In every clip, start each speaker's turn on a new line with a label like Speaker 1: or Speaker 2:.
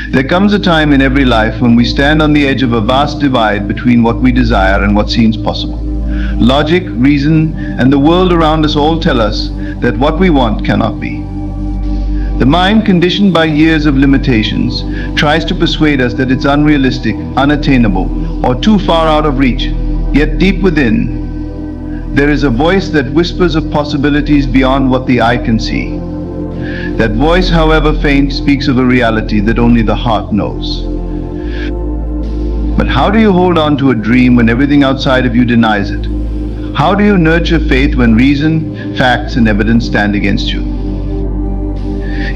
Speaker 1: There comes a time in every life when we stand on the edge of a vast divide between what we desire and what seems possible. Logic, reason, and the world around us all tell us that what we want cannot be. The mind, conditioned by years of limitations, tries to persuade us that it's unrealistic, unattainable, or too far out of reach. Yet deep within, there is a voice that whispers of possibilities beyond what the eye can see. That voice, however faint, speaks of a reality that only the heart knows. But how do you hold on to a dream when everything outside of you denies it? How do you nurture faith when reason, facts, and evidence stand against you?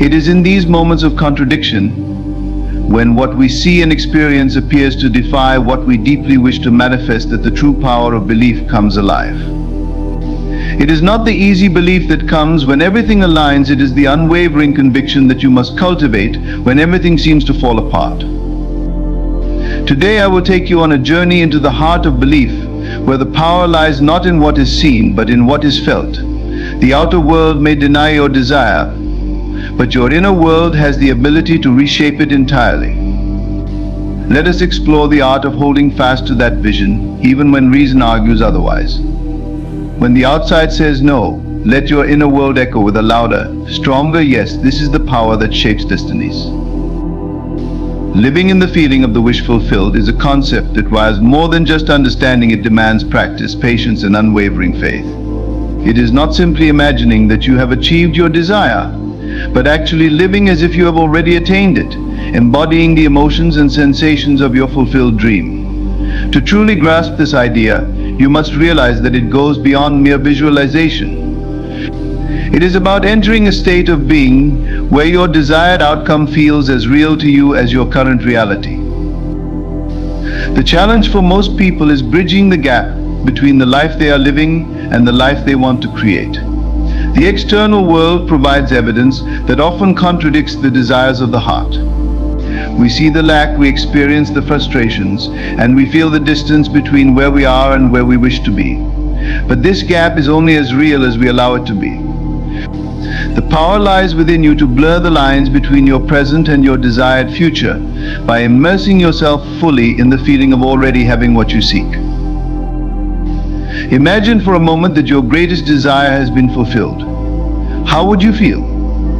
Speaker 1: It is in these moments of contradiction, when what we see and experience appears to defy what we deeply wish to manifest, that the true power of belief comes alive. It is not the easy belief that comes when everything aligns. It is the unwavering conviction that you must cultivate when everything seems to fall apart. Today I will take you on a journey into the heart of belief, where the power lies not in what is seen, but in what is felt. The outer world may deny your desire, but your inner world has the ability to reshape it entirely. Let us explore the art of holding fast to that vision, even when reason argues otherwise. When the outside says no, let your inner world echo with a louder, stronger yes. This is the power that shapes destinies. Living in the feeling of the wish fulfilled is a concept that requires more than just understanding. It demands practice, patience, and unwavering faith. It is not simply imagining that you have achieved your desire, but actually living as if you have already attained it, embodying the emotions and sensations of your fulfilled dream. To truly grasp this idea, you must realize that it goes beyond mere visualization. It is about entering a state of being where your desired outcome feels as real to you as your current reality. The challenge for most people is bridging the gap between the life they are living and the life they want to create. The external world provides evidence that often contradicts the desires of the heart. We see the lack, we experience the frustrations, and we feel the distance between where we are and where we wish to be. But this gap is only as real as we allow it to be. The power lies within you to blur the lines between your present and your desired future by immersing yourself fully in the feeling of already having what you seek. Imagine for a moment that your greatest desire has been fulfilled. How would you feel?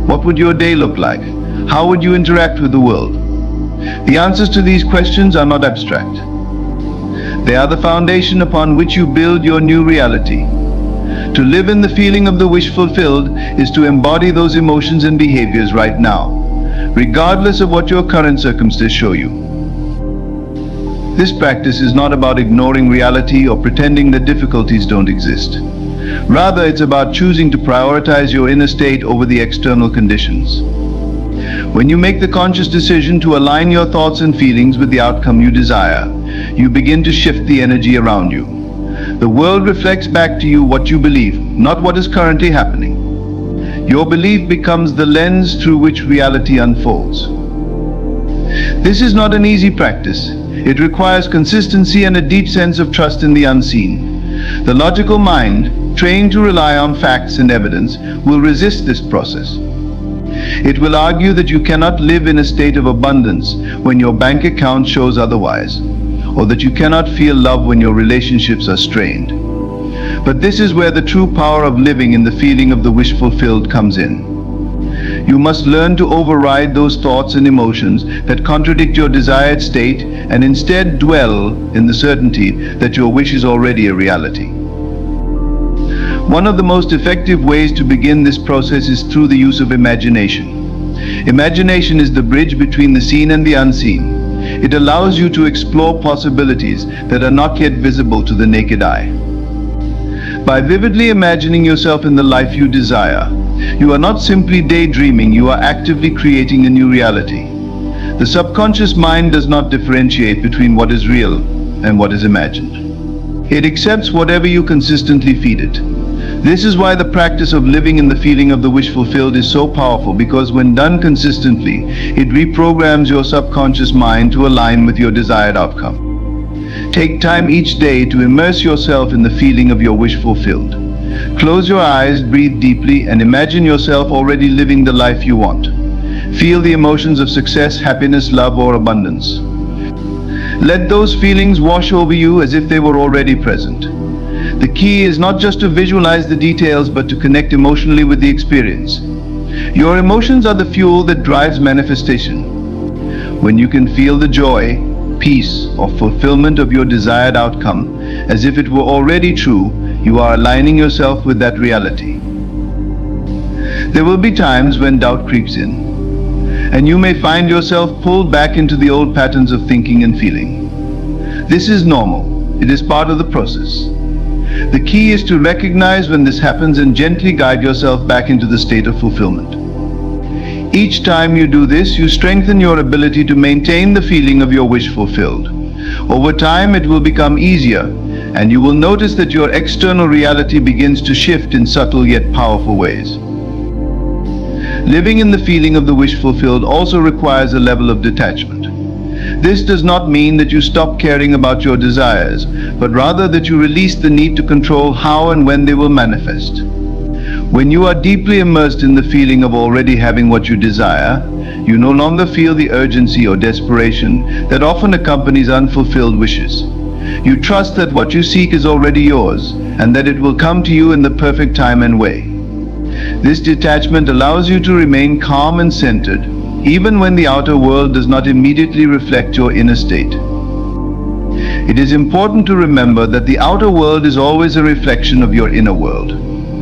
Speaker 1: What would your day look like? How would you interact with the world? The answers to these questions are not abstract. They are the foundation upon which you build your new reality. To live in the feeling of the wish fulfilled is to embody those emotions and behaviors right now, regardless of what your current circumstances show you. This practice is not about ignoring reality or pretending that difficulties don't exist. Rather, it's about choosing to prioritize your inner state over the external conditions. When you make the conscious decision to align your thoughts and feelings with the outcome you desire, you begin to shift the energy around you. The world reflects back to you what you believe, not what is currently happening. Your belief becomes the lens through which reality unfolds. This is not an easy practice. It requires consistency and a deep sense of trust in the unseen. The logical mind, trained to rely on facts and evidence, will resist this process. It will argue that you cannot live in a state of abundance when your bank account shows otherwise, or that you cannot feel love when your relationships are strained. But this is where the true power of living in the feeling of the wish fulfilled comes in. You must learn to override those thoughts and emotions that contradict your desired state and instead dwell in the certainty that your wish is already a reality. One of the most effective ways to begin this process is through the use of imagination. Imagination is the bridge between the seen and the unseen. It allows you to explore possibilities that are not yet visible to the naked eye. By vividly imagining yourself in the life you desire, you are not simply daydreaming, you are actively creating a new reality. The subconscious mind does not differentiate between what is real and what is imagined. It accepts whatever you consistently feed it. This is why the practice of living in the feeling of the wish fulfilled is so powerful, because when done consistently, it reprograms your subconscious mind to align with your desired outcome. Take time each day to immerse yourself in the feeling of your wish fulfilled. Close your eyes, breathe deeply, and imagine yourself already living the life you want. Feel the emotions of success, happiness, love, or abundance. Let those feelings wash over you as if they were already present. The key is not just to visualize the details, but to connect emotionally with the experience. Your emotions are the fuel that drives manifestation. When you can feel the joy, peace, or fulfillment of your desired outcome as if it were already true, you are aligning yourself with that reality. There will be times when doubt creeps in, and you may find yourself pulled back into the old patterns of thinking and feeling. This is normal. It is part of the process. The key is to recognize when this happens and gently guide yourself back into the state of fulfillment. Each time you do this, you strengthen your ability to maintain the feeling of your wish fulfilled. Over time, it will become easier, and you will notice that your external reality begins to shift in subtle yet powerful ways. Living in the feeling of the wish fulfilled also requires a level of detachment. This does not mean that you stop caring about your desires, but rather that you release the need to control how and when they will manifest. When you are deeply immersed in the feeling of already having what you desire, you no longer feel the urgency or desperation that often accompanies unfulfilled wishes. You trust that what you seek is already yours, and that it will come to you in the perfect time and way. This detachment allows you to remain calm and centered, even when the outer world does not immediately reflect your inner state. It is important to remember that the outer world is always a reflection of your inner world.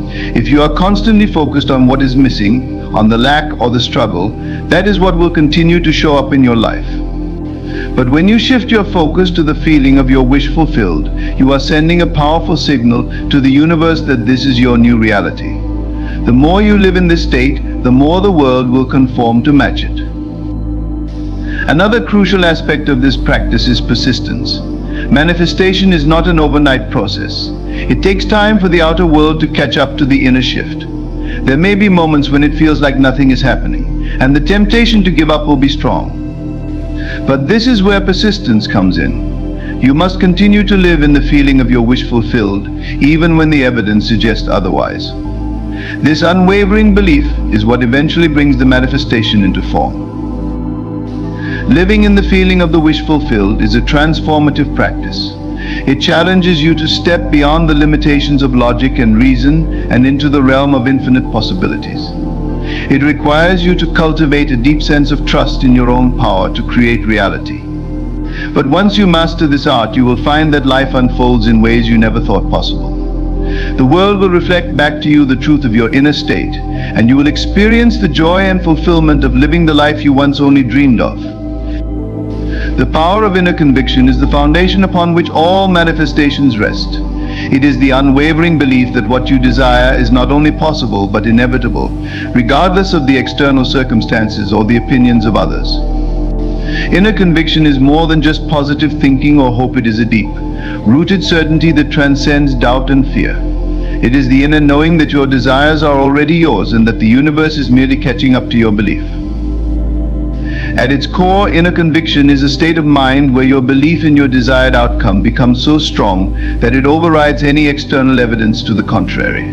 Speaker 1: If you are constantly focused on what is missing, on the lack or the struggle, that is what will continue to show up in your life. But when you shift your focus to the feeling of your wish fulfilled, you are sending a powerful signal to the universe that this is your new reality. The more you live in this state, the more the world will conform to match it. Another crucial aspect of this practice is persistence. Manifestation is not an overnight process. It takes time for the outer world to catch up to the inner shift. There may be moments when it feels like nothing is happening, and the temptation to give up will be strong. But this is where persistence comes in. You must continue to live in the feeling of your wish fulfilled, even when the evidence suggests otherwise. This unwavering belief is what eventually brings the manifestation into form. Living in the feeling of the wish fulfilled is a transformative practice. It challenges you to step beyond the limitations of logic and reason and into the realm of infinite possibilities. It requires you to cultivate a deep sense of trust in your own power to create reality. But once you master this art, you will find that life unfolds in ways you never thought possible. The world will reflect back to you the truth of your inner state, and you will experience the joy and fulfillment of living the life you once only dreamed of. The power of inner conviction is the foundation upon which all manifestations rest. It is the unwavering belief that what you desire is not only possible but inevitable, regardless of the external circumstances or the opinions of others. Inner conviction is more than just positive thinking or hope. It is a deep, rooted certainty that transcends doubt and fear. It is the inner knowing that your desires are already yours and that the universe is merely catching up to your belief. At its core, inner conviction is a state of mind where your belief in your desired outcome becomes so strong that it overrides any external evidence to the contrary.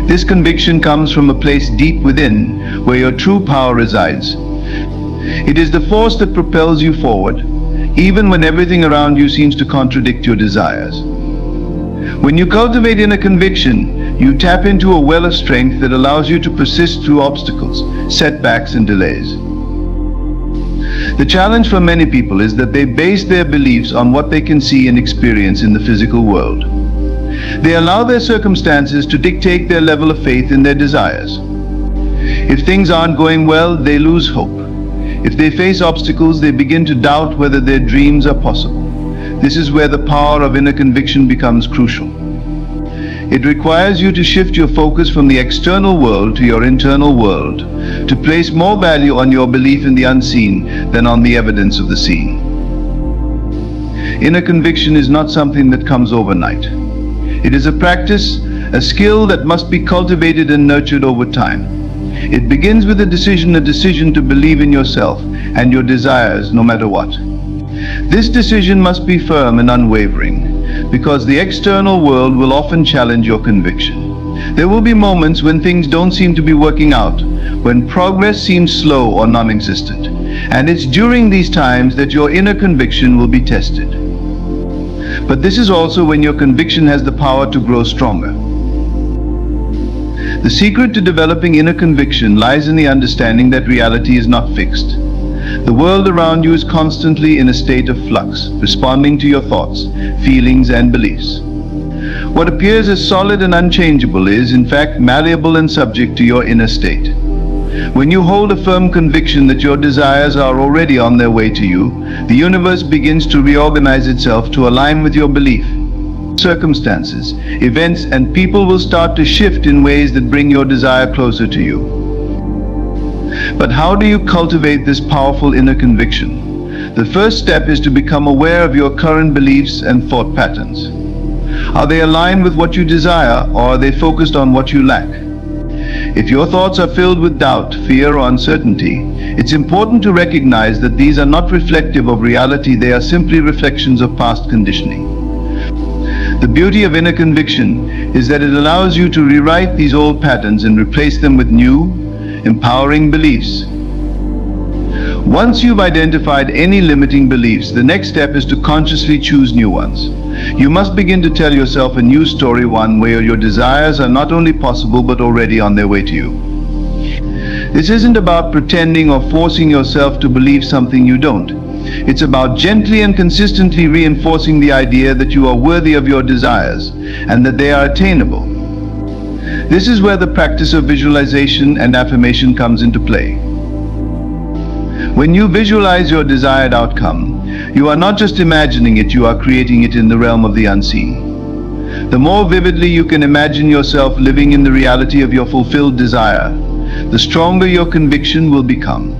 Speaker 1: This conviction comes from a place deep within, where your true power resides. It is the force that propels you forward, even when everything around you seems to contradict your desires. When you cultivate inner conviction, you tap into a well of strength that allows you to persist through obstacles, setbacks, and delays. The challenge for many people is that they base their beliefs on what they can see and experience in the physical world. They allow their circumstances to dictate their level of faith in their desires. If things aren't going well, they lose hope. If they face obstacles, they begin to doubt whether their dreams are possible. This is where the power of inner conviction becomes crucial. It requires you to shift your focus from the external world to your internal world, to place more value on your belief in the unseen than on the evidence of the seen. Inner conviction is not something that comes overnight. It is a practice, a skill that must be cultivated and nurtured over time. It begins with a decision to believe in yourself and your desires no matter what. This decision must be firm and unwavering, because the external world will often challenge your conviction. There will be moments when things don't seem to be working out, when progress seems slow or non-existent. And it's during these times that your inner conviction will be tested. But this is also when your conviction has the power to grow stronger. The secret to developing inner conviction lies in the understanding that reality is not fixed. The world around you is constantly in a state of flux, responding to your thoughts, feelings, and beliefs. What appears as solid and unchangeable is, in fact, malleable and subject to your inner state. When you hold a firm conviction that your desires are already on their way to you, the universe begins to reorganize itself to align with your belief. Circumstances, events, and people will start to shift in ways that bring your desire closer to you. But how do you cultivate this powerful inner conviction? The first step is to become aware of your current beliefs and thought patterns. Are they aligned with what you desire, or are they focused on what you lack? If your thoughts are filled with doubt, fear, or uncertainty, it's important to recognize that these are not reflective of reality, they are simply reflections of past conditioning. The beauty of inner conviction is that it allows you to rewrite these old patterns and replace them with new, empowering beliefs. Once you've identified any limiting beliefs, the next step is to consciously choose new ones. You must begin to tell yourself a new story, one where your desires are not only possible but already on their way to you. This isn't about pretending or forcing yourself to believe something you don't. It's about gently and consistently reinforcing the idea that you are worthy of your desires and that they are attainable. This is where the practice of visualization and affirmation comes into play. When you visualize your desired outcome, you are not just imagining it, you are creating it in the realm of the unseen. The more vividly you can imagine yourself living in the reality of your fulfilled desire, the stronger your conviction will become.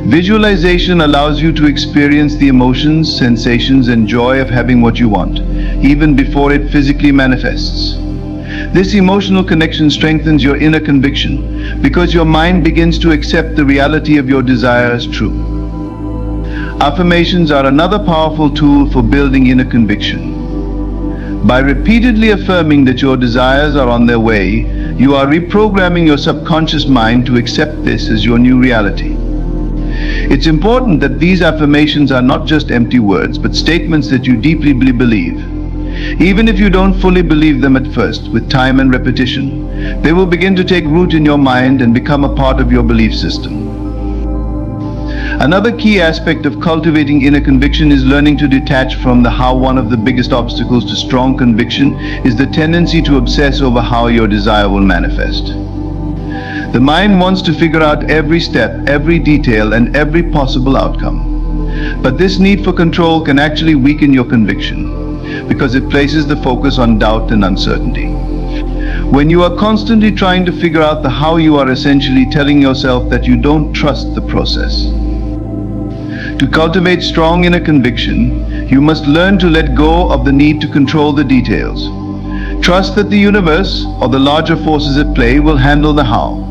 Speaker 1: Visualization allows you to experience the emotions, sensations, and joy of having what you want, even before it physically manifests. This emotional connection strengthens your inner conviction because your mind begins to accept the reality of your desire as true. Affirmations are another powerful tool for building inner conviction. By repeatedly affirming that your desires are on their way, you are reprogramming your subconscious mind to accept this as your new reality. It's important that these affirmations are not just empty words, but statements that you deeply believe. Even if you don't fully believe them at first, with time and repetition, they will begin to take root in your mind and become a part of your belief system. Another key aspect of cultivating inner conviction is learning to detach from the how. One of the biggest obstacles to strong conviction is the tendency to obsess over how your desire will manifest. The mind wants to figure out every step, every detail, and every possible outcome. But this need for control can actually weaken your conviction, because it places the focus on doubt and uncertainty. When you are constantly trying to figure out the how, you are essentially telling yourself that you don't trust the process. To cultivate strong inner conviction, you must learn to let go of the need to control the details. Trust that the universe or the larger forces at play will handle the how.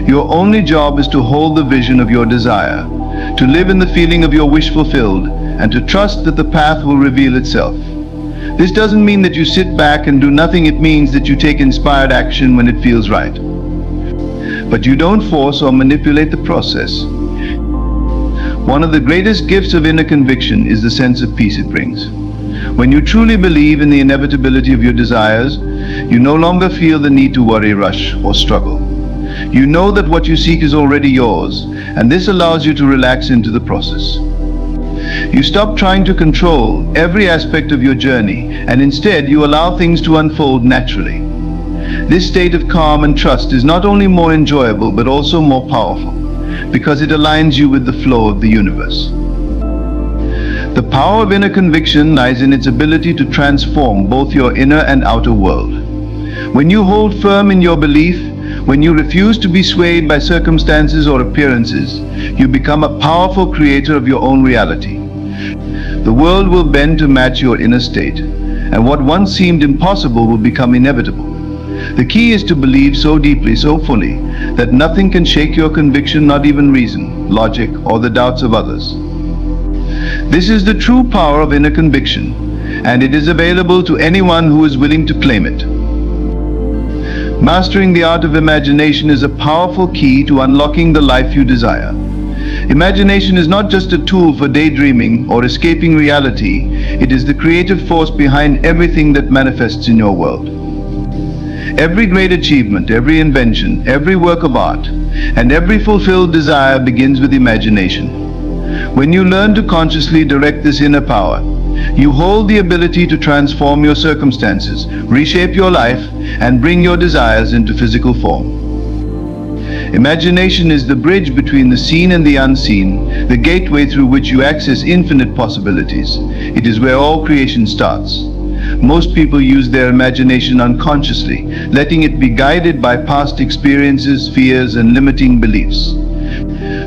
Speaker 1: Your only job is to hold the vision of your desire, to live in the feeling of your wish fulfilled, and to trust that the path will reveal itself. This doesn't mean that you sit back and do nothing. It means that you take inspired action when it feels right. But you don't force or manipulate the process. One of the greatest gifts of inner conviction is the sense of peace it brings. When you truly believe in the inevitability of your desires, you no longer feel the need to worry, rush, or struggle. You know that what you seek is already yours, and this allows you to relax into the process. You stop trying to control every aspect of your journey, and instead you allow things to unfold naturally. This state of calm and trust is not only more enjoyable but also more powerful, because it aligns you with the flow of the universe. The power of inner conviction lies in its ability to transform both your inner and outer world. When you hold firm in your belief, when you refuse to be swayed by circumstances or appearances, you become a powerful creator of your own reality. The world will bend to match your inner state, and what once seemed impossible will become inevitable. The key is to believe so deeply, so fully, that nothing can shake your conviction, not even reason, logic, or the doubts of others. This is the true power of inner conviction, and it is available to anyone who is willing to claim it. Mastering the art of imagination is a powerful key to unlocking the life you desire. Imagination is not just a tool for daydreaming or escaping reality, it is the creative force behind everything that manifests in your world. Every great achievement, every invention, every work of art, and every fulfilled desire begins with imagination. When you learn to consciously direct this inner power, you hold the ability to transform your circumstances, reshape your life, and bring your desires into physical form. Imagination is the bridge between the seen and the unseen, the gateway through which you access infinite possibilities. It is where all creation starts. Most people use their imagination unconsciously, letting it be guided by past experiences, fears, and limiting beliefs.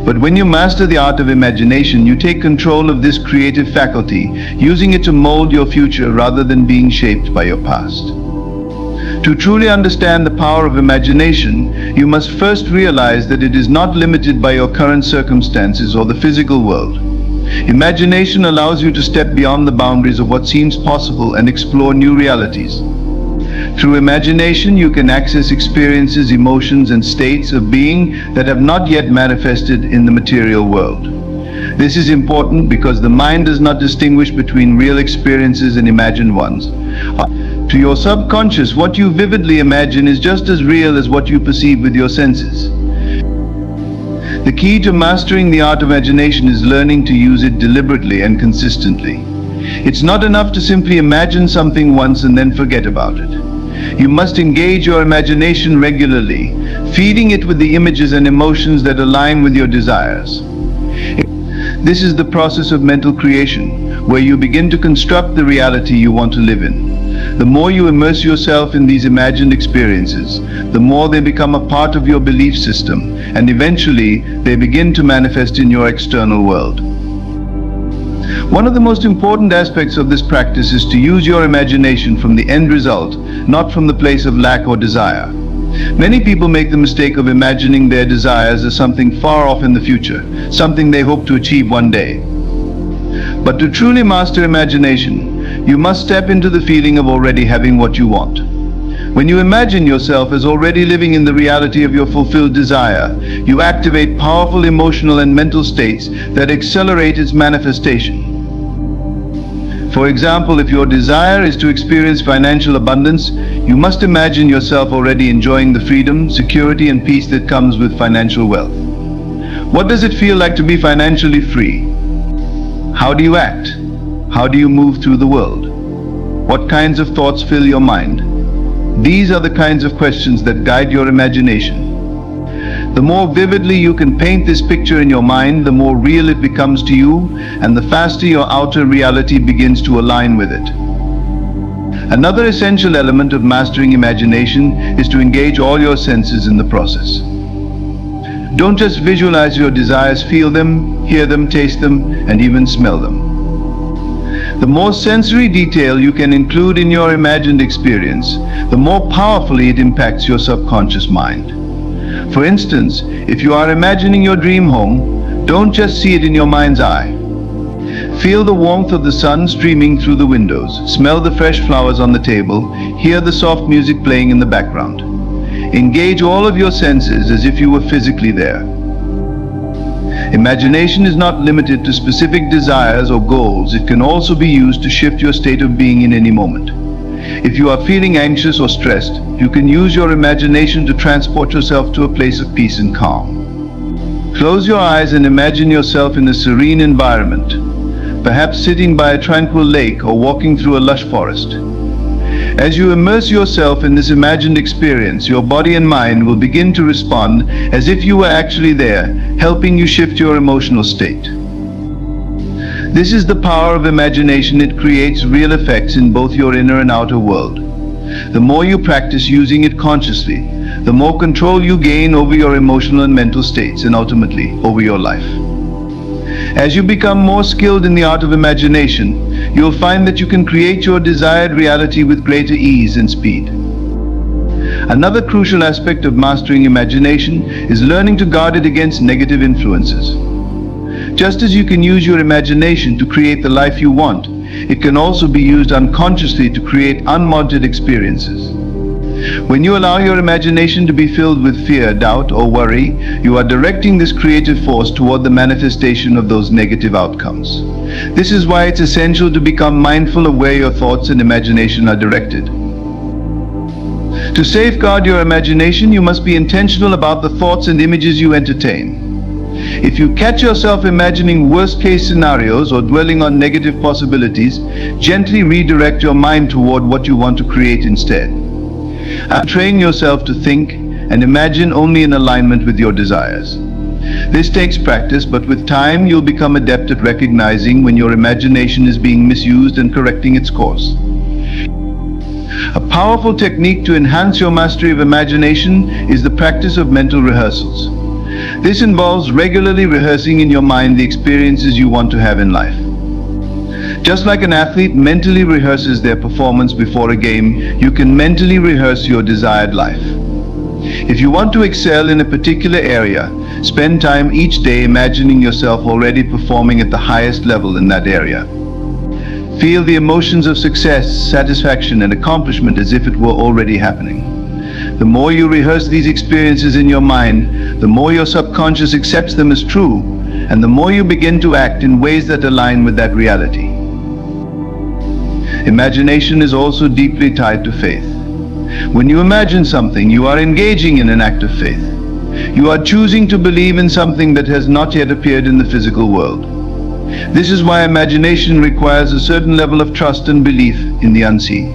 Speaker 1: But when you master the art of imagination, you take control of this creative faculty, using it to mold your future rather than being shaped by your past. To truly understand the power of imagination, you must first realize that it is not limited by your current circumstances or the physical world. Imagination allows you to step beyond the boundaries of what seems possible and explore new realities. Through imagination, you can access experiences, emotions, and states of being that have not yet manifested in the material world. This is important because the mind does not distinguish between real experiences and imagined ones. To your subconscious, what you vividly imagine is just as real as what you perceive with your senses. The key to mastering the art of imagination is learning to use it deliberately and consistently. It's not enough to simply imagine something once and then forget about it. You must engage your imagination regularly, feeding it with the images and emotions that align with your desires. This is the process of mental creation, where you begin to construct the reality you want to live in. The more you immerse yourself in these imagined experiences, the more they become a part of your belief system, and eventually they begin to manifest in your external world. One of the most important aspects of this practice is to use your imagination from the end result, not from the place of lack or desire. Many people make the mistake of imagining their desires as something far off in the future, something they hope to achieve one day. But to truly master imagination, you must step into the feeling of already having what you want. When you imagine yourself as already living in the reality of your fulfilled desire, you activate powerful emotional and mental states that accelerate its manifestation. For example, if your desire is to experience financial abundance, you must imagine yourself already enjoying the freedom, security, and peace that comes with financial wealth. What does it feel like to be financially free? How do you act? How do you move through the world? What kinds of thoughts fill your mind? These are the kinds of questions that guide your imagination. The more vividly you can paint this picture in your mind, the more real it becomes to you, and the faster your outer reality begins to align with it. Another essential element of mastering imagination is to engage all your senses in the process. Don't just visualize your desires, feel them, hear them, taste them, and even smell them. The more sensory detail you can include in your imagined experience, the more powerfully it impacts your subconscious mind. For instance, if you are imagining your dream home, don't just see it in your mind's eye. Feel the warmth of the sun streaming through the windows, smell the fresh flowers on the table, hear the soft music playing in the background. Engage all of your senses as if you were physically there. Imagination is not limited to specific desires or goals. It can also be used to shift your state of being in any moment. If you are feeling anxious or stressed, you can use your imagination to transport yourself to a place of peace and calm. Close your eyes and imagine yourself in a serene environment, perhaps sitting by a tranquil lake or walking through a lush forest. As you immerse yourself in this imagined experience, your body and mind will begin to respond as if you were actually there, helping you shift your emotional state. This is the power of imagination. It creates real effects in both your inner and outer world. The more you practice using it consciously, the more control you gain over your emotional and mental states, and ultimately over your life. As you become more skilled in the art of imagination, you'll find that you can create your desired reality with greater ease and speed. Another crucial aspect of mastering imagination is learning to guard it against negative influences. Just as you can use your imagination to create the life you want, it can also be used unconsciously to create unwanted experiences. When you allow your imagination to be filled with fear, doubt, or worry, you are directing this creative force toward the manifestation of those negative outcomes. This is why it's essential to become mindful of where your thoughts and imagination are directed. To safeguard your imagination, you must be intentional about the thoughts and images you entertain. If you catch yourself imagining worst-case scenarios or dwelling on negative possibilities, gently redirect your mind toward what you want to create instead. Train yourself to think and imagine only in alignment with your desires. This takes practice, but with time you'll become adept at recognizing when your imagination is being misused and correcting its course. A powerful technique to enhance your mastery of imagination is the practice of mental rehearsals. This involves regularly rehearsing in your mind the experiences you want to have in life. Just like an athlete mentally rehearses their performance before a game, you can mentally rehearse your desired life. If you want to excel in a particular area, spend time each day imagining yourself already performing at the highest level in that area. Feel the emotions of success, satisfaction, and accomplishment as if it were already happening. The more you rehearse these experiences in your mind, the more your subconscious accepts them as true, and the more you begin to act in ways that align with that reality. Imagination is also deeply tied to faith. When you imagine something, you are engaging in an act of faith. You are choosing to believe in something that has not yet appeared in the physical world. This is why imagination requires a certain level of trust and belief in the unseen.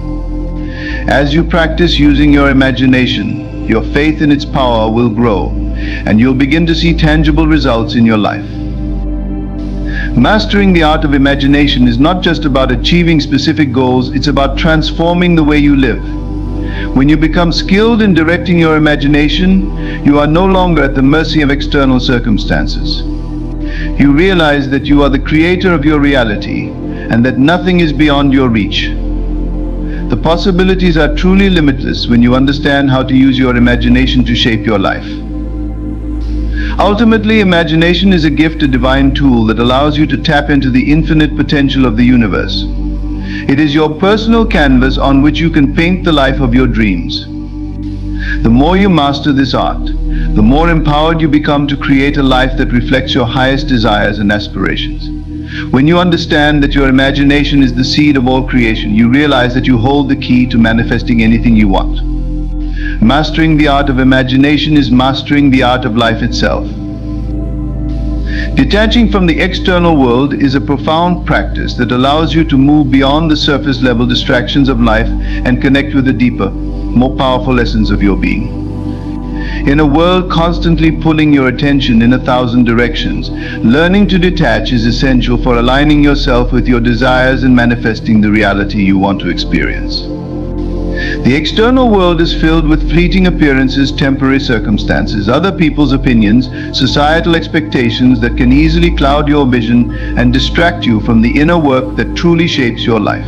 Speaker 1: As you practice using your imagination, your faith in its power will grow, and you'll begin to see tangible results in your life. Mastering the art of imagination is not just about achieving specific goals, it's about transforming the way you live. When you become skilled in directing your imagination, you are no longer at the mercy of external circumstances. You realize that you are the creator of your reality and that nothing is beyond your reach. The possibilities are truly limitless when you understand how to use your imagination to shape your life. Ultimately, imagination is a gift, a divine tool that allows you to tap into the infinite potential of the universe. It is your personal canvas on which you can paint the life of your dreams. The more you master this art, the more empowered you become to create a life that reflects your highest desires and aspirations. When you understand that your imagination is the seed of all creation, you realize that you hold the key to manifesting anything you want. Mastering the art of imagination is mastering the art of life itself. Detaching from the external world is a profound practice that allows you to move beyond the surface level distractions of life and connect with the deeper, more powerful essence of your being. In a world constantly pulling your attention in 1,000 directions, learning to detach is essential for aligning yourself with your desires and manifesting the reality you want to experience. The external world is filled with fleeting appearances, temporary circumstances, other people's opinions, societal expectations that can easily cloud your vision and distract you from the inner work that truly shapes your life.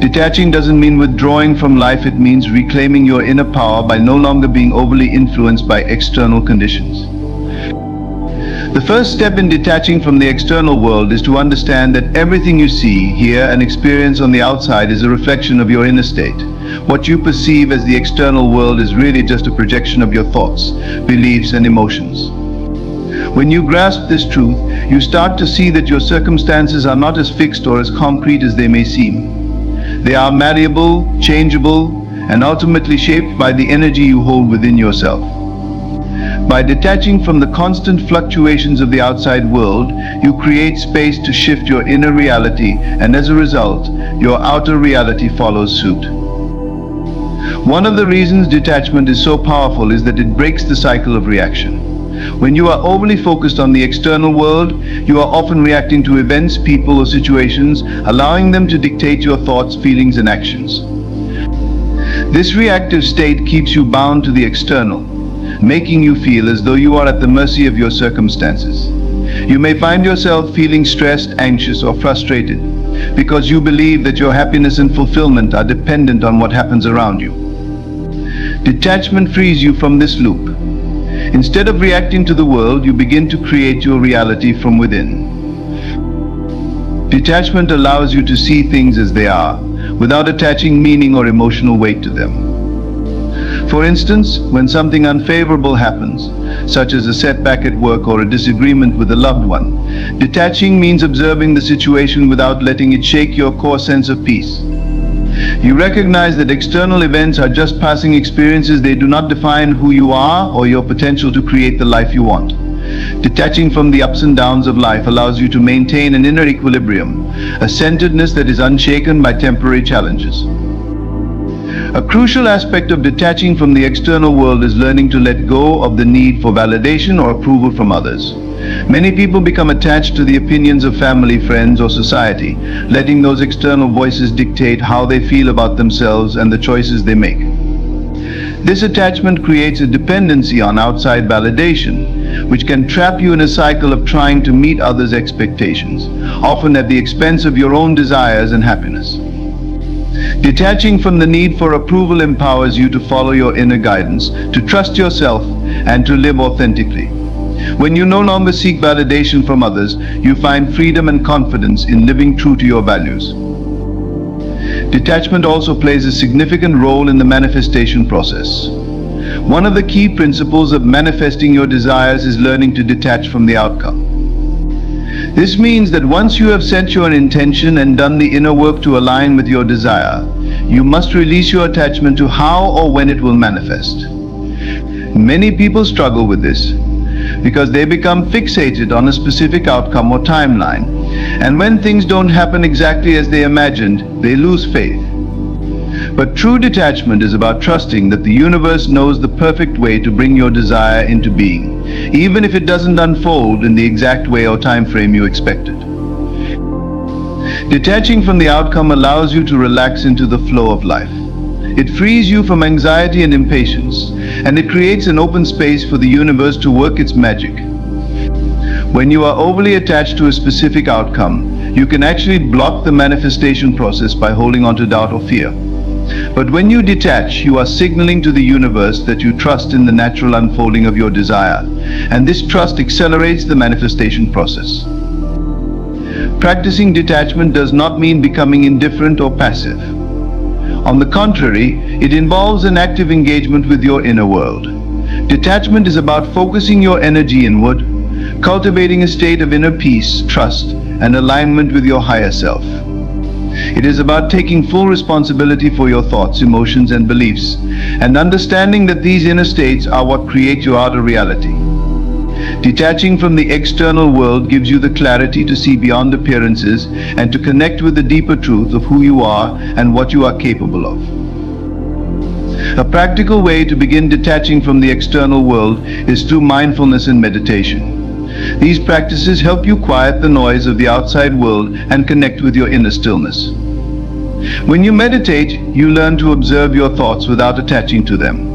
Speaker 1: Detaching doesn't mean withdrawing from life, it means reclaiming your inner power by no longer being overly influenced by external conditions. The first step in detaching from the external world is to understand that everything you see, hear, and experience on the outside is a reflection of your inner state. What you perceive as the external world is really just a projection of your thoughts, beliefs, and emotions. When you grasp this truth, you start to see that your circumstances are not as fixed or as concrete as they may seem. They are malleable, changeable, and ultimately shaped by the energy you hold within yourself. By detaching from the constant fluctuations of the outside world, you create space to shift your inner reality, and as a result, your outer reality follows suit. One of the reasons detachment is so powerful is that it breaks the cycle of reaction. When you are overly focused on the external world, you are often reacting to events, people, or situations, allowing them to dictate your thoughts, feelings, and actions. This reactive state keeps you bound to the external, making you feel as though you are at the mercy of your circumstances. You may find yourself feeling stressed, anxious, or frustrated because you believe that your happiness and fulfillment are dependent on what happens around you. Detachment frees you from this loop. Instead of reacting to the world, you begin to create your reality from within. Detachment allows you to see things as they are, without attaching meaning or emotional weight to them. For instance, when something unfavorable happens, such as a setback at work or a disagreement with a loved one, detaching means observing the situation without letting it shake your core sense of peace. You recognize that external events are just passing experiences. They do not define who you are or your potential to create the life you want. Detaching from the ups and downs of life allows you to maintain an inner equilibrium, a centeredness that is unshaken by temporary challenges. A crucial aspect of detaching from the external world is learning to let go of the need for validation or approval from others. Many people become attached to the opinions of family, friends, or society, letting those external voices dictate how they feel about themselves and the choices they make. This attachment creates a dependency on outside validation, which can trap you in a cycle of trying to meet others' expectations, often at the expense of your own desires and happiness. Detaching from the need for approval empowers you to follow your inner guidance, to trust yourself, and to live authentically. When you no longer seek validation from others, you find freedom and confidence in living true to your values. Detachment also plays a significant role in the manifestation process. One of the key principles of manifesting your desires is learning to detach from the outcome. This means that once you have set your intention and done the inner work to align with your desire, you must release your attachment to how or when it will manifest. Many people struggle with this because they become fixated on a specific outcome or timeline, and when things don't happen exactly as they imagined, they lose faith. But true detachment is about trusting that the universe knows the perfect way to bring your desire into being, even if it doesn't unfold in the exact way or time frame you expected. Detaching from the outcome allows you to relax into the flow of life. It frees you from anxiety and impatience, and it creates an open space for the universe to work its magic. When you are overly attached to a specific outcome, you can actually block the manifestation process by holding on to doubt or fear. But when you detach, you are signaling to the universe that you trust in the natural unfolding of your desire, and this trust accelerates the manifestation process. Practicing detachment does not mean becoming indifferent or passive. On the contrary, it involves an active engagement with your inner world. Detachment is about focusing your energy inward, cultivating a state of inner peace, trust, and alignment with your higher self. It is about taking full responsibility for your thoughts, emotions, and beliefs, and understanding that these inner states are what create your outer reality. Detaching from the external world gives you the clarity to see beyond appearances and to connect with the deeper truth of who you are and what you are capable of. A practical way to begin detaching from the external world is through mindfulness and meditation. These practices help you quiet the noise of the outside world and connect with your inner stillness. When you meditate, you learn to observe your thoughts without attaching to them.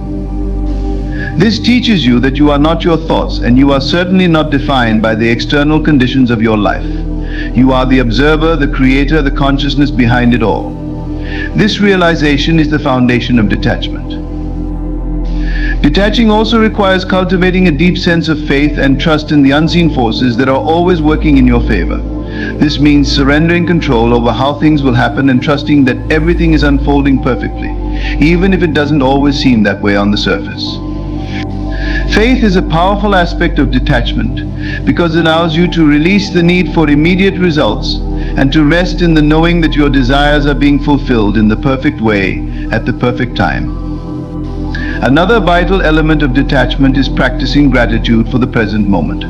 Speaker 1: This teaches you that you are not your thoughts, and you are certainly not defined by the external conditions of your life. You are the observer, the creator, the consciousness behind it all. This realization is the foundation of detachment. Detaching also requires cultivating a deep sense of faith and trust in the unseen forces that are always working in your favor. This means surrendering control over how things will happen and trusting that everything is unfolding perfectly, even if it doesn't always seem that way on the surface. Faith is a powerful aspect of detachment because it allows you to release the need for immediate results and to rest in the knowing that your desires are being fulfilled in the perfect way at the perfect time. Another vital element of detachment is practicing gratitude for the present moment.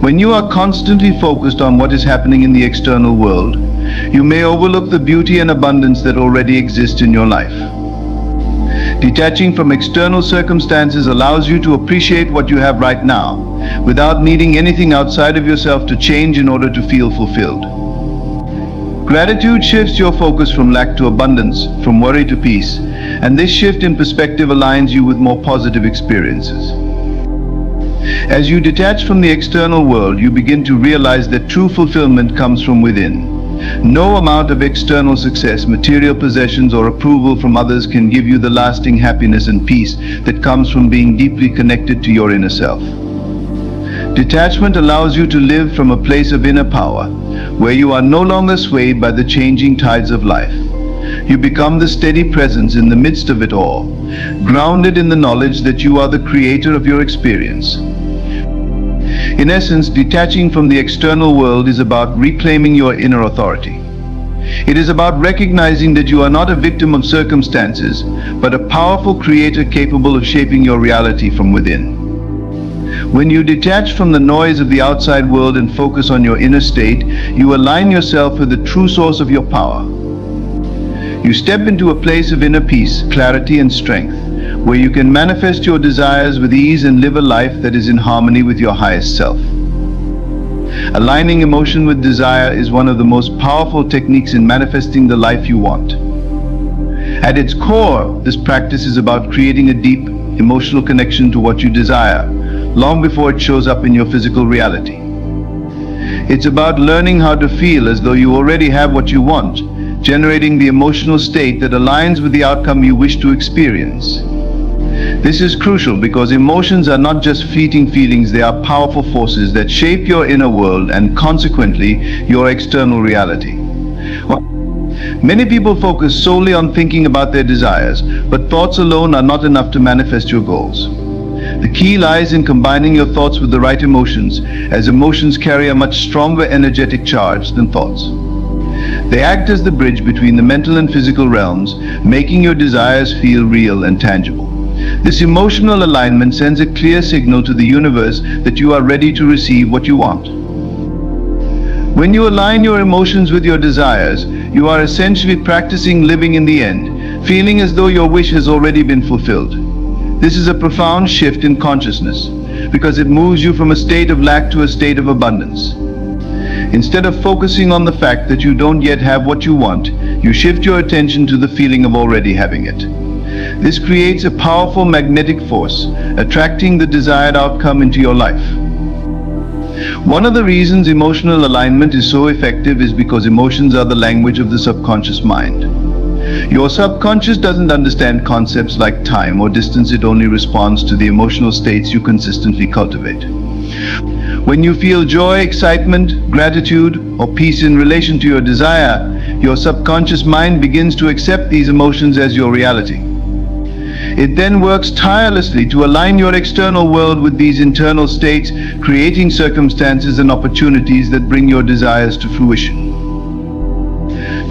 Speaker 1: When you are constantly focused on what is happening in the external world, you may overlook the beauty and abundance that already exist in your life. Detaching from external circumstances allows you to appreciate what you have right now, without needing anything outside of yourself to change in order to feel fulfilled. Gratitude shifts your focus from lack to abundance, from worry to peace, and this shift in perspective aligns you with more positive experiences. As you detach from the external world, you begin to realize that true fulfillment comes from within. No amount of external success, material possessions, or approval from others can give you the lasting happiness and peace that comes from being deeply connected to your inner self. Detachment allows you to live from a place of inner power, where you are no longer swayed by the changing tides of life. You become the steady presence in the midst of it all, grounded in the knowledge that you are the creator of your experience. In essence, detaching from the external world is about reclaiming your inner authority. It is about recognizing that you are not a victim of circumstances, but a powerful creator capable of shaping your reality from within. When you detach from the noise of the outside world and focus on your inner state, you align yourself with the true source of your power. You step into a place of inner peace, clarity, and strength, where you can manifest your desires with ease and live a life that is in harmony with your highest self. Aligning emotion with desire is one of the most powerful techniques in manifesting the life you want. At its core, this practice is about creating a deep, emotional connection to what you desire, long before it shows up in your physical reality. It's about learning how to feel as though you already have what you want, generating the emotional state that aligns with the outcome you wish to experience. This is crucial because emotions are not just fleeting feelings, they are powerful forces that shape your inner world and consequently your external reality. Many people focus solely on thinking about their desires, but thoughts alone are not enough to manifest your goals. The key lies in combining your thoughts with the right emotions, as emotions carry a much stronger energetic charge than thoughts. They act as the bridge between the mental and physical realms, making your desires feel real and tangible. This emotional alignment sends a clear signal to the universe that you are ready to receive what you want. When you align your emotions with your desires, you are essentially practicing living in the end, feeling as though your wish has already been fulfilled. This is a profound shift in consciousness, because it moves you from a state of lack to a state of abundance. Instead of focusing on the fact that you don't yet have what you want, you shift your attention to the feeling of already having it. This creates a powerful magnetic force, attracting the desired outcome into your life. One of the reasons emotional alignment is so effective is because emotions are the language of the subconscious mind. Your subconscious doesn't understand concepts like time or distance, it only responds to the emotional states you consistently cultivate. When you feel joy, excitement, gratitude, or peace in relation to your desire, your subconscious mind begins to accept these emotions as your reality. It then works tirelessly to align your external world with these internal states, creating circumstances and opportunities that bring your desires to fruition.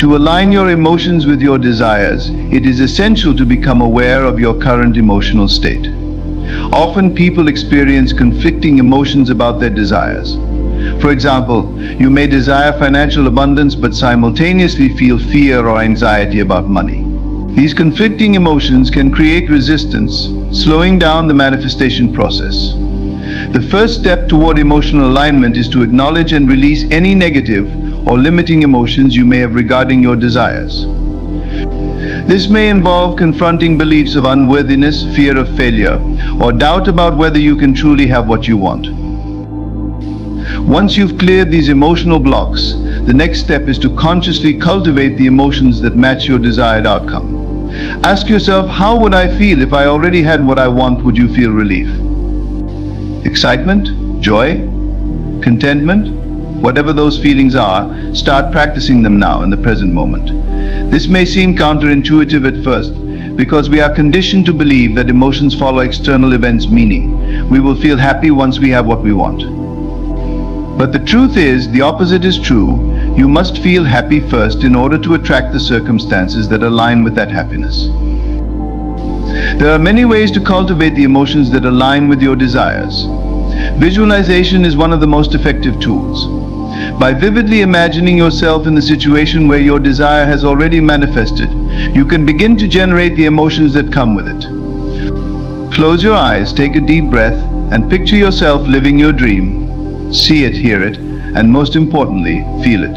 Speaker 1: To align your emotions with your desires, it is essential to become aware of your current emotional state. Often people experience conflicting emotions about their desires. For example, you may desire financial abundance but simultaneously feel fear or anxiety about money. These conflicting emotions can create resistance, slowing down the manifestation process. The first step toward emotional alignment is to acknowledge and release any negative or limiting emotions you may have regarding your desires. This may involve confronting beliefs of unworthiness, fear of failure, or doubt about whether you can truly have what you want. Once you've cleared these emotional blocks, the next step is to consciously cultivate the emotions that match your desired outcome. Ask yourself, how would I feel if I already had what I want? Would you feel relief? Excitement? Joy? Contentment? Whatever those feelings are, start practicing them now in the present moment. This may seem counterintuitive at first, because we are conditioned to believe that emotions follow external events, meaning we will feel happy once we have what we want. But the truth is, the opposite is true. You must feel happy first in order to attract the circumstances that align with that happiness. There are many ways to cultivate the emotions that align with your desires. Visualization is one of the most effective tools. By vividly imagining yourself in the situation where your desire has already manifested, you can begin to generate the emotions that come with it. Close your eyes, take a deep breath, and picture yourself living your dream. See it, hear it, and most importantly, feel it.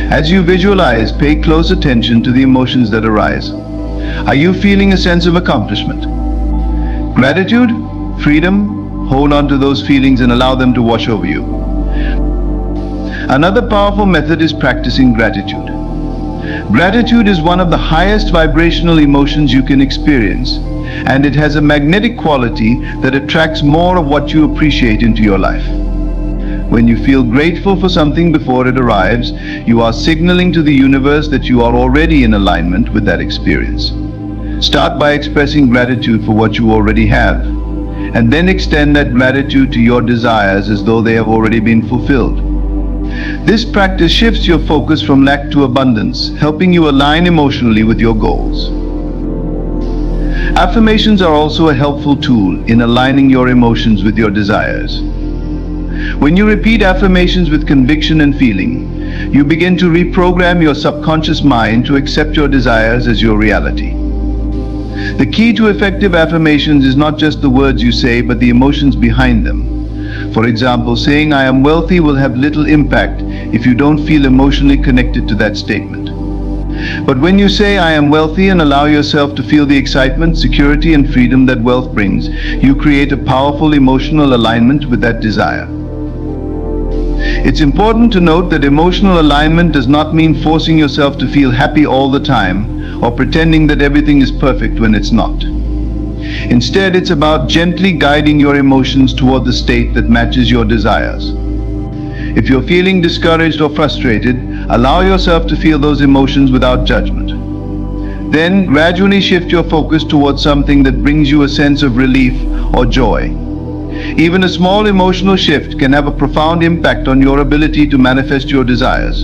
Speaker 1: As you visualize, pay close attention to the emotions that arise. Are you feeling a sense of accomplishment? Gratitude? Freedom? Hold on to those feelings and allow them to wash over you. Another powerful method is practicing gratitude. Gratitude is one of the highest vibrational emotions you can experience, and it has a magnetic quality that attracts more of what you appreciate into your life. When you feel grateful for something before it arrives, you are signaling to the universe that you are already in alignment with that experience. Start by expressing gratitude for what you already have, and then extend that gratitude to your desires as though they have already been fulfilled. This practice shifts your focus from lack to abundance, helping you align emotionally with your goals. Affirmations are also a helpful tool in aligning your emotions with your desires. When you repeat affirmations with conviction and feeling, you begin to reprogram your subconscious mind to accept your desires as your reality. The key to effective affirmations is not just the words you say, but the emotions behind them. For example, saying "I am wealthy" will have little impact if you don't feel emotionally connected to that statement. But when you say "I am wealthy" and allow yourself to feel the excitement, security, and freedom that wealth brings, you create a powerful emotional alignment with that desire. It's important to note that emotional alignment does not mean forcing yourself to feel happy all the time or pretending that everything is perfect when it's not. Instead, it's about gently guiding your emotions toward the state that matches your desires. If you're feeling discouraged or frustrated, allow yourself to feel those emotions without judgment. Then gradually shift your focus towards something that brings you a sense of relief or joy. Even a small emotional shift can have a profound impact on your ability to manifest your desires.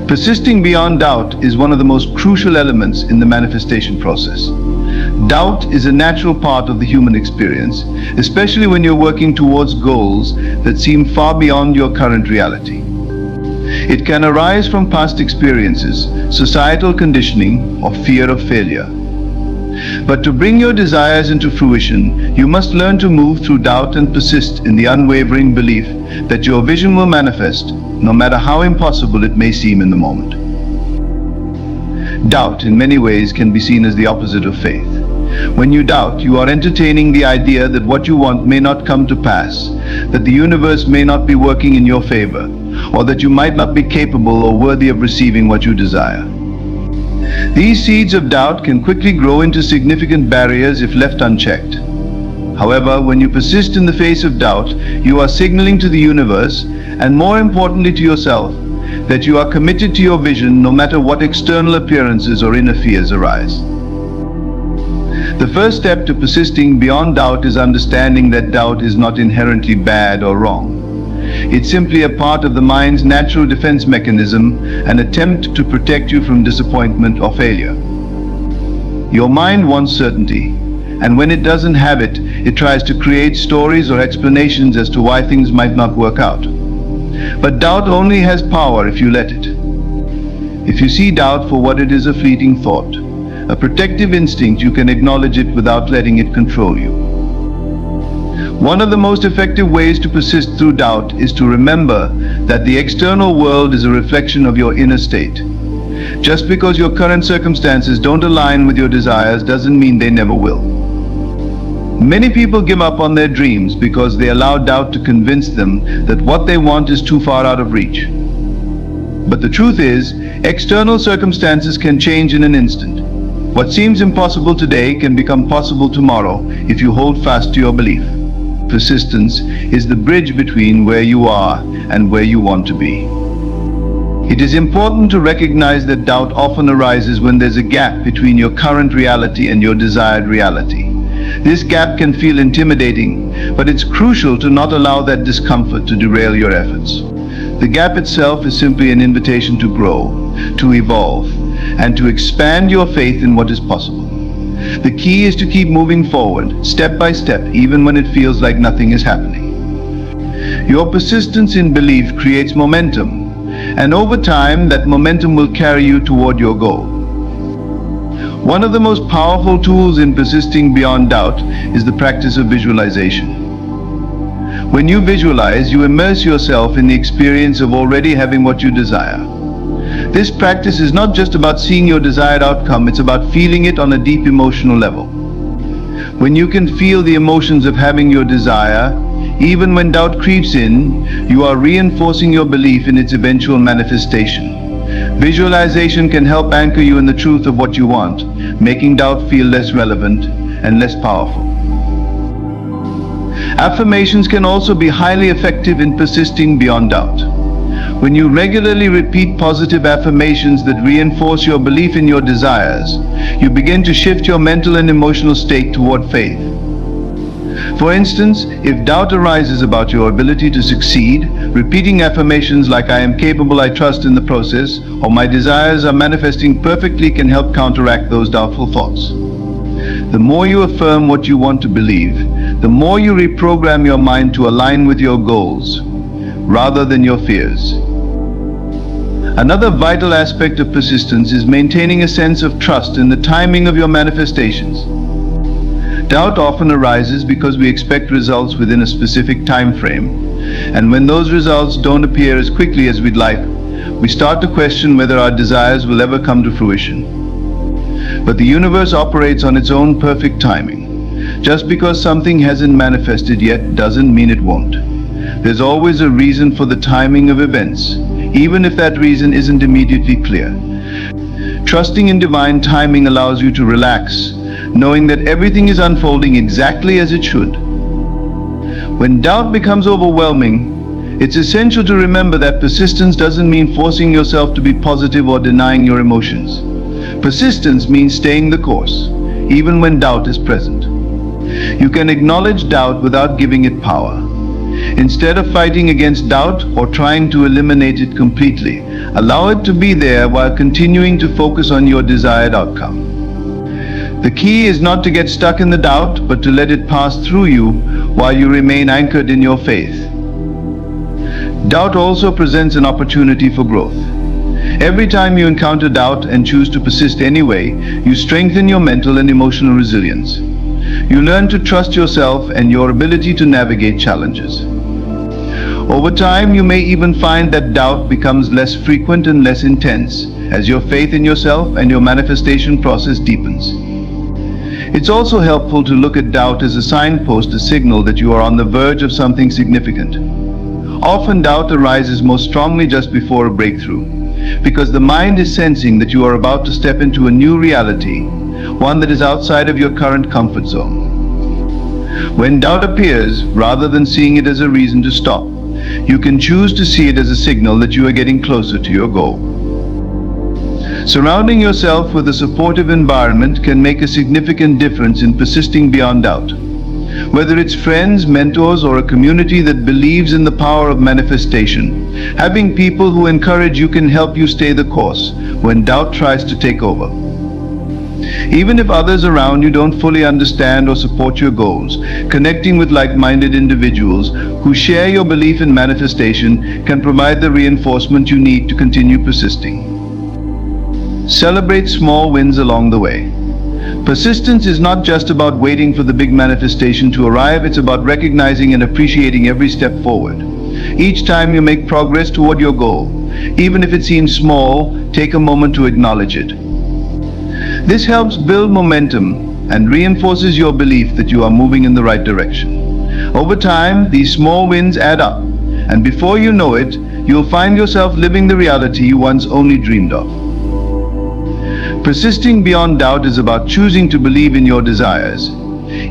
Speaker 1: Persisting beyond doubt is one of the most crucial elements in the manifestation process. Doubt is a natural part of the human experience, especially when you're working towards goals that seem far beyond your current reality. It can arise from past experiences, societal conditioning, or fear of failure. But to bring your desires into fruition, you must learn to move through doubt and persist in the unwavering belief that your vision will manifest, no matter how impossible it may seem in the moment. Doubt, in many ways, can be seen as the opposite of faith. When you doubt, you are entertaining the idea that what you want may not come to pass, that the universe may not be working in your favor, or that you might not be capable or worthy of receiving what you desire. These seeds of doubt can quickly grow into significant barriers if left unchecked. However, when you persist in the face of doubt, you are signaling to the universe, and more importantly to yourself, that you are committed to your vision no matter what external appearances or inner fears arise. The first step to persisting beyond doubt is understanding that doubt is not inherently bad or wrong. It's simply a part of the mind's natural defense mechanism, an attempt to protect you from disappointment or failure. Your mind wants certainty, and when it doesn't have it, it tries to create stories or explanations as to why things might not work out. But doubt only has power if you let it. If you see doubt for what it is, a fleeting thought, a protective instinct, you can acknowledge it without letting it control you. One of the most effective ways to persist through doubt is to remember that the external world is a reflection of your inner state. Just because your current circumstances don't align with your desires doesn't mean they never will. Many people give up on their dreams because they allow doubt to convince them that what they want is too far out of reach. But the truth is, external circumstances can change in an instant. What seems impossible today can become possible tomorrow if you hold fast to your belief. Persistence is the bridge between where you are and where you want to be. It is important to recognize that doubt often arises when there's a gap between your current reality and your desired reality. This gap can feel intimidating, but it's crucial to not allow that discomfort to derail your efforts. The gap itself is simply an invitation to grow, to evolve, and to expand your faith in what is possible. The key is to keep moving forward, step by step, even when it feels like nothing is happening. Your persistence in belief creates momentum, and over time, that momentum will carry you toward your goal. One of the most powerful tools in persisting beyond doubt is the practice of visualization. When you visualize, you immerse yourself in the experience of already having what you desire. This practice is not just about seeing your desired outcome, it's about feeling it on a deep emotional level. When you can feel the emotions of having your desire, even when doubt creeps in, you are reinforcing your belief in its eventual manifestation. Visualization can help anchor you in the truth of what you want, making doubt feel less relevant and less powerful. Affirmations can also be highly effective in persisting beyond doubt. When you regularly repeat positive affirmations that reinforce your belief in your desires, you begin to shift your mental and emotional state toward faith. For instance, if doubt arises about your ability to succeed, repeating affirmations like "I am capable, I trust in the process," or "my desires are manifesting perfectly" can help counteract those doubtful thoughts. The more you affirm what you want to believe, the more you reprogram your mind to align with your goals, rather than your fears. Another vital aspect of persistence is maintaining a sense of trust in the timing of your manifestations. Doubt often arises because we expect results within a specific time frame, and when those results don't appear as quickly as we'd like, we start to question whether our desires will ever come to fruition. But the universe operates on its own perfect timing. Just because something hasn't manifested yet doesn't mean it won't. There's always a reason for the timing of events, even if that reason isn't immediately clear. Trusting in divine timing allows you to relax, knowing that everything is unfolding exactly as it should. When doubt becomes overwhelming, it's essential to remember that persistence doesn't mean forcing yourself to be positive or denying your emotions. Persistence means staying the course, even when doubt is present. You can acknowledge doubt without giving it power. Instead of fighting against doubt or trying to eliminate it completely, allow it to be there while continuing to focus on your desired outcome. The key is not to get stuck in the doubt, but to let it pass through you while you remain anchored in your faith. Doubt also presents an opportunity for growth. Every time you encounter doubt and choose to persist anyway, you strengthen your mental and emotional resilience. You learn to trust yourself and your ability to navigate challenges. Over time, you may even find that doubt becomes less frequent and less intense as your faith in yourself and your manifestation process deepens. It's also helpful to look at doubt as a signpost, a signal that you are on the verge of something significant. Often doubt arises most strongly just before a breakthrough, because the mind is sensing that you are about to step into a new reality, one that is outside of your current comfort zone. When doubt appears, rather than seeing it as a reason to stop, you can choose to see it as a signal that you are getting closer to your goal. Surrounding yourself with a supportive environment can make a significant difference in persisting beyond doubt. Whether it's friends, mentors, or a community that believes in the power of manifestation, having people who encourage you can help you stay the course when doubt tries to take over. Even if others around you don't fully understand or support your goals, connecting with like-minded individuals who share your belief in manifestation can provide the reinforcement you need to continue persisting. Celebrate small wins along the way. Persistence is not just about waiting for the big manifestation to arrive, it's about recognizing and appreciating every step forward. Each time you make progress toward your goal, even if it seems small, take a moment to acknowledge it. This helps build momentum and reinforces your belief that you are moving in the right direction. Over time, these small wins add up, and before you know it, you'll find yourself living the reality you once only dreamed of. Persisting beyond doubt is about choosing to believe in your desires,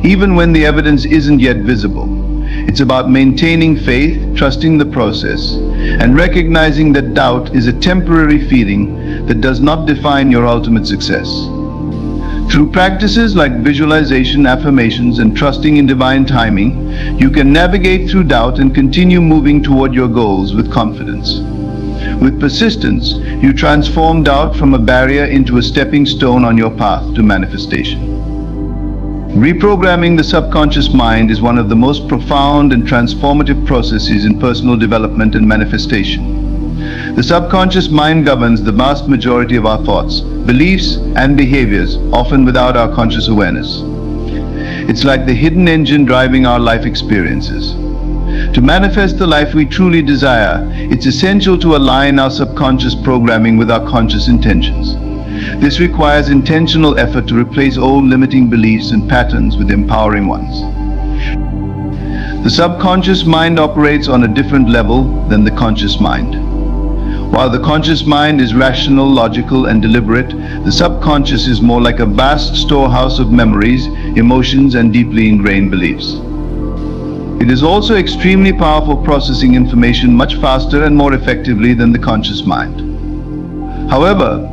Speaker 1: even when the evidence isn't yet visible. It's about maintaining faith, trusting the process, and recognizing that doubt is a temporary feeling that does not define your ultimate success. Through practices like visualization, affirmations, and trusting in divine timing, you can navigate through doubt and continue moving toward your goals with confidence. With persistence, you transform doubt from a barrier into a stepping stone on your path to manifestation. Reprogramming the subconscious mind is one of the most profound and transformative processes in personal development and manifestation. The subconscious mind governs the vast majority of our thoughts, beliefs, and behaviors, often without our conscious awareness. It's like the hidden engine driving our life experiences. To manifest the life we truly desire, it's essential to align our subconscious programming with our conscious intentions. This requires intentional effort to replace old limiting beliefs and patterns with empowering ones. The subconscious mind operates on a different level than the conscious mind. While the conscious mind is rational, logical, and deliberate, the subconscious is more like a vast storehouse of memories, emotions, and deeply ingrained beliefs. It is also extremely powerful, processing information much faster and more effectively than the conscious mind. However,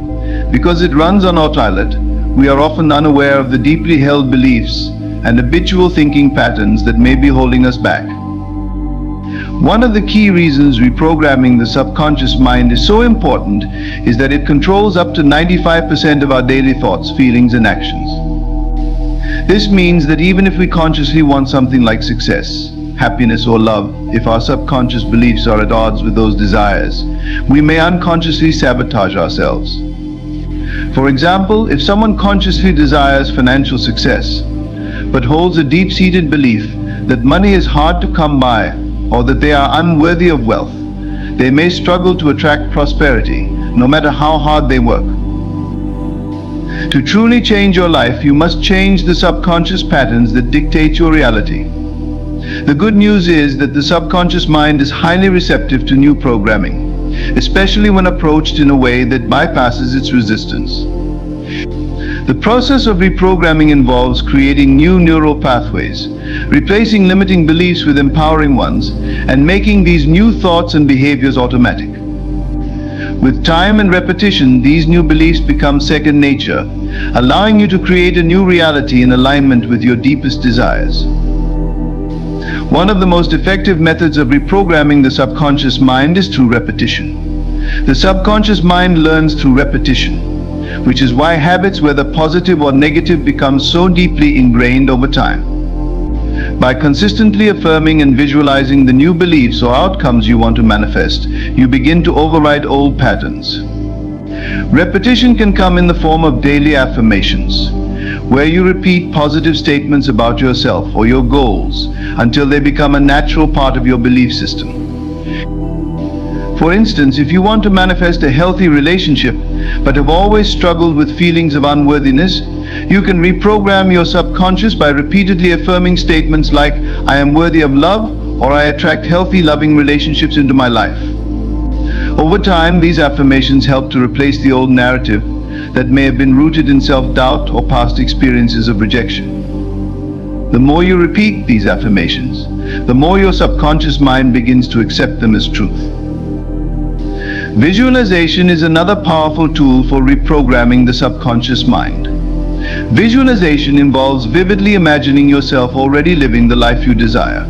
Speaker 1: because it runs on autopilot, we are often unaware of the deeply held beliefs and habitual thinking patterns that may be holding us back. One of the key reasons reprogramming the subconscious mind is so important is that it controls up to 95% of our daily thoughts, feelings, and actions. This means that even if we consciously want something like success, happiness, or love, if our subconscious beliefs are at odds with those desires, we may unconsciously sabotage ourselves. For example, if someone consciously desires financial success, but holds a deep-seated belief that money is hard to come by or that they are unworthy of wealth, they may struggle to attract prosperity, no matter how hard they work. To truly change your life, you must change the subconscious patterns that dictate your reality. The good news is that the subconscious mind is highly receptive to new programming, especially when approached in a way that bypasses its resistance. The process of reprogramming involves creating new neural pathways, replacing limiting beliefs with empowering ones, and making these new thoughts and behaviors automatic. With time and repetition, these new beliefs become second nature, allowing you to create a new reality in alignment with your deepest desires. One of the most effective methods of reprogramming the subconscious mind is through repetition. The subconscious mind learns through repetition, which is why habits, whether positive or negative, become so deeply ingrained over time. By consistently affirming and visualizing the new beliefs or outcomes you want to manifest, you begin to override old patterns. Repetition can come in the form of daily affirmations, where you repeat positive statements about yourself or your goals until they become a natural part of your belief system. For instance, if you want to manifest a healthy relationship but have always struggled with feelings of unworthiness, you can reprogram your subconscious by repeatedly affirming statements like, "I am worthy of love," or "I attract healthy, loving relationships into my life." Over time, these affirmations help to replace the old narrative that may have been rooted in self-doubt or past experiences of rejection. The more you repeat these affirmations, the more your subconscious mind begins to accept them as truth. Visualization is another powerful tool for reprogramming the subconscious mind. Visualization involves vividly imagining yourself already living the life you desire.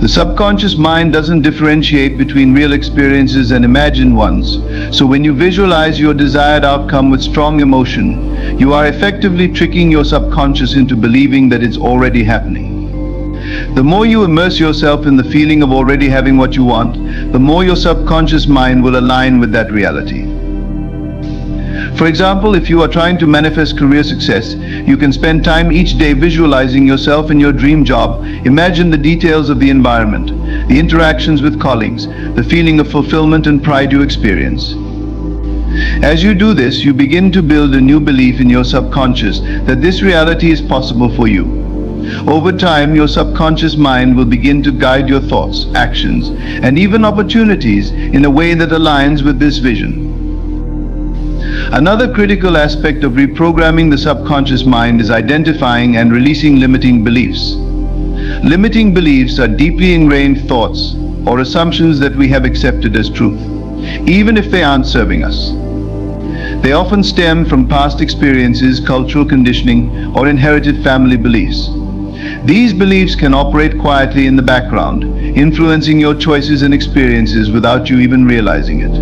Speaker 1: The subconscious mind doesn't differentiate between real experiences and imagined ones, so when you visualize your desired outcome with strong emotion, you are effectively tricking your subconscious into believing that it's already happening. The more you immerse yourself in the feeling of already having what you want, the more your subconscious mind will align with that reality. For example, if you are trying to manifest career success, you can spend time each day visualizing yourself in your dream job. Imagine the details of the environment, the interactions with colleagues, the feeling of fulfillment and pride you experience. As you do this, you begin to build a new belief in your subconscious that this reality is possible for you. Over time, your subconscious mind will begin to guide your thoughts, actions, and even opportunities in a way that aligns with this vision. Another critical aspect of reprogramming the subconscious mind is identifying and releasing limiting beliefs. Limiting beliefs are deeply ingrained thoughts or assumptions that we have accepted as truth, even if they aren't serving us. They often stem from past experiences, cultural conditioning, or inherited family beliefs. These beliefs can operate quietly in the background, influencing your choices and experiences without you even realizing it.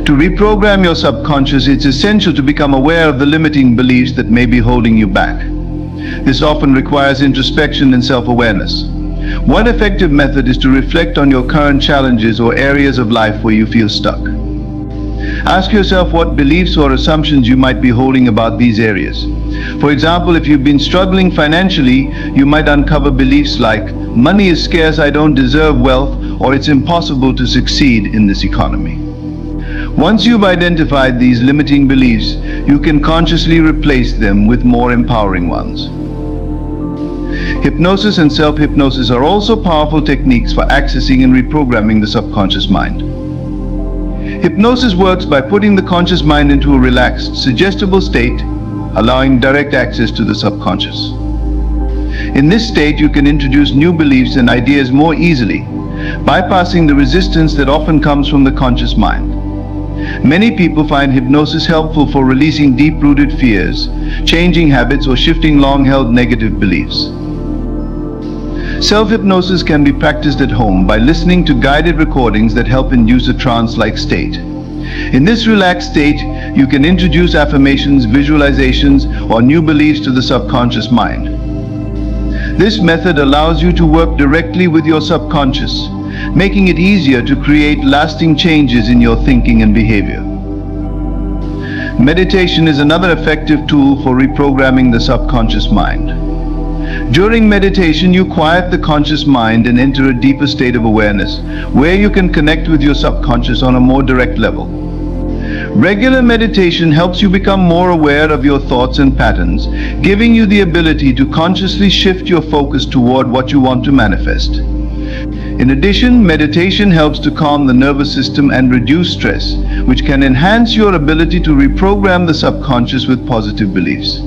Speaker 1: To reprogram your subconscious, it's essential to become aware of the limiting beliefs that may be holding you back. This often requires introspection and self-awareness. One effective method is to reflect on your current challenges or areas of life where you feel stuck. Ask yourself what beliefs or assumptions you might be holding about these areas. For example, if you've been struggling financially, you might uncover beliefs like, "Money is scarce, I don't deserve wealth," or "It's impossible to succeed in this economy." Once you've identified these limiting beliefs, you can consciously replace them with more empowering ones. Hypnosis and self-hypnosis are also powerful techniques for accessing and reprogramming the subconscious mind. Hypnosis works by putting the conscious mind into a relaxed, suggestible state, allowing direct access to the subconscious. In this state, you can introduce new beliefs and ideas more easily, bypassing the resistance that often comes from the conscious mind. Many people find hypnosis helpful for releasing deep-rooted fears, changing habits, or shifting long-held negative beliefs. Self-hypnosis can be practiced at home by listening to guided recordings that help induce a trance-like state. In this relaxed state, you can introduce affirmations, visualizations, or new beliefs to the subconscious mind. This method allows you to work directly with your subconscious, making it easier to create lasting changes in your thinking and behavior. Meditation is another effective tool for reprogramming the subconscious mind. During meditation, you quiet the conscious mind and enter a deeper state of awareness, where you can connect with your subconscious on a more direct level. Regular meditation helps you become more aware of your thoughts and patterns, giving you the ability to consciously shift your focus toward what you want to manifest. In addition, meditation helps to calm the nervous system and reduce stress, which can enhance your ability to reprogram the subconscious with positive beliefs.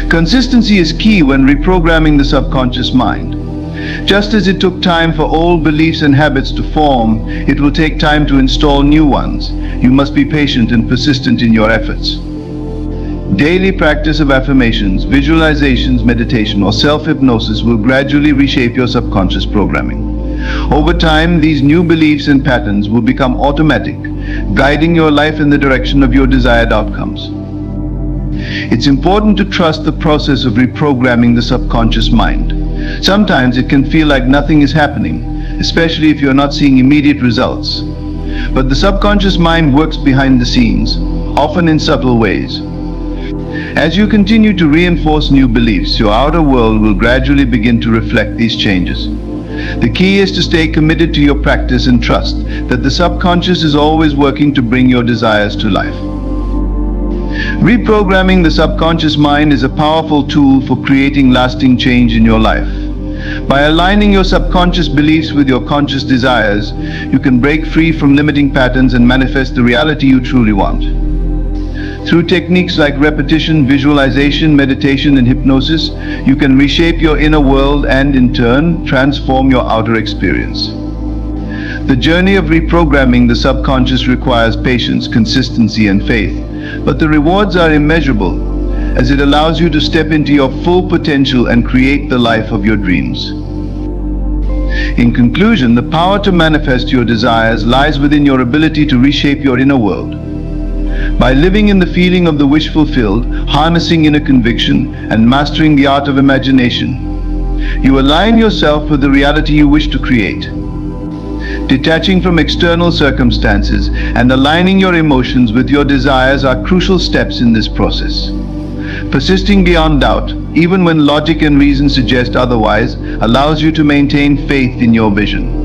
Speaker 1: Consistency is key when reprogramming the subconscious mind. Just as it took time for old beliefs and habits to form, it will take time to install new ones. You must be patient and persistent in your efforts. Daily practice of affirmations, visualizations, meditation, or self-hypnosis will gradually reshape your subconscious programming. Over time, these new beliefs and patterns will become automatic, guiding your life in the direction of your desired outcomes. It's important to trust the process of reprogramming the subconscious mind. Sometimes it can feel like nothing is happening, especially if you're not seeing immediate results. But the subconscious mind works behind the scenes, often in subtle ways. As you continue to reinforce new beliefs, your outer world will gradually begin to reflect these changes. The key is to stay committed to your practice and trust that the subconscious is always working to bring your desires to life. Reprogramming the subconscious mind is a powerful tool for creating lasting change in your life. By aligning your subconscious beliefs with your conscious desires, you can break free from limiting patterns and manifest the reality you truly want. Through techniques like repetition, visualization, meditation, and hypnosis, you can reshape your inner world and, in turn, transform your outer experience. The journey of reprogramming the subconscious requires patience, consistency, and faith, but the rewards are immeasurable, as it allows you to step into your full potential and create the life of your dreams. In conclusion, the power to manifest your desires lies within your ability to reshape your inner world. By living in the feeling of the wish fulfilled, harnessing inner conviction, and mastering the art of imagination, you align yourself with the reality you wish to create. Detaching from external circumstances and aligning your emotions with your desires are crucial steps in this process. Persisting beyond doubt, even when logic and reason suggest otherwise, allows you to maintain faith in your vision.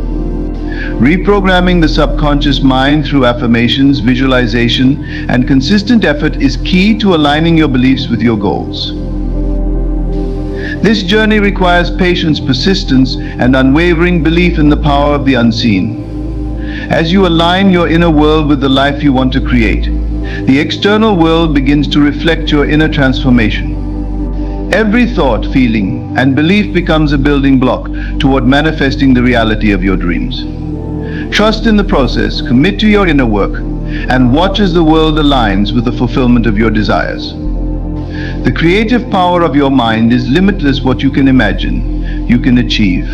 Speaker 1: Reprogramming the subconscious mind through affirmations, visualization, and consistent effort is key to aligning your beliefs with your goals. This journey requires patience, persistence, and unwavering belief in the power of the unseen. As you align your inner world with the life you want to create, the external world begins to reflect your inner transformation. Every thought, feeling, and belief becomes a building block toward manifesting the reality of your dreams. Trust in the process, commit to your inner work, and watch as the world aligns with the fulfillment of your desires. The creative power of your mind is limitless. What you can imagine, you can achieve.